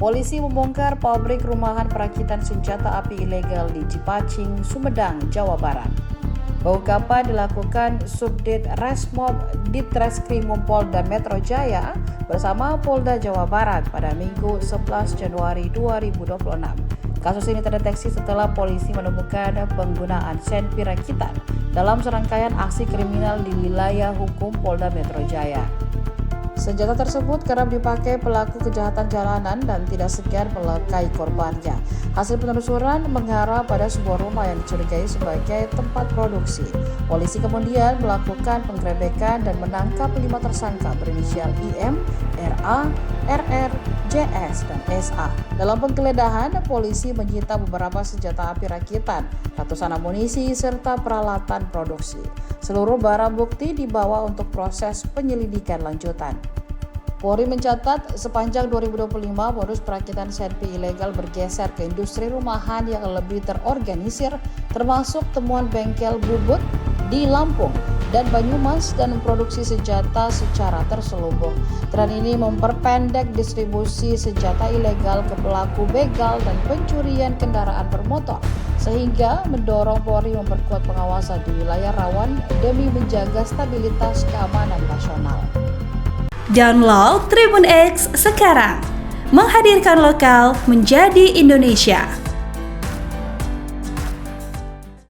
Polisi membongkar pabrik rumahan perakitan senjata api ilegal di Cipacing, Sumedang, Jawa Barat. Pengungkapan dilakukan Subdit Resmob Ditreskrimum Polda Metro Jaya bersama Polda Jawa Barat pada Minggu 11 Januari 2026. Kasus ini terdeteksi setelah polisi menemukan penggunaan senpi rakitan dalam serangkaian aksi kriminal di wilayah hukum Polda Metro Jaya. Senjata tersebut kerap dipakai pelaku kejahatan jalanan dan tidak segan melukai korbannya. Hasil penelusuran mengarah pada sebuah rumah yang dicurigai sebagai tempat produksi. Polisi kemudian melakukan penggerebekan dan menangkap 5 tersangka berinisial IM, RA, RR, JS, dan SA. Dalam penggeledahan, polisi menyita beberapa senjata api rakitan, ratusan amunisi, serta peralatan produksi. Seluruh barang bukti dibawa untuk proses penyelidikan lanjutan. Polri mencatat sepanjang 2025 modus perakitan senpi ilegal bergeser ke industri rumahan yang lebih terorganisir, termasuk temuan bengkel bubut di Lampung dan Banyumas dan memproduksi senjata secara terselubung. Tren ini memperpendek distribusi senjata ilegal ke pelaku begal dan pencurian kendaraan bermotor, sehingga mendorong Polri memperkuat pengawasan di wilayah rawan demi menjaga stabilitas keamanan nasional. Download Tribun X sekarang, menghadirkan lokal menjadi Indonesia.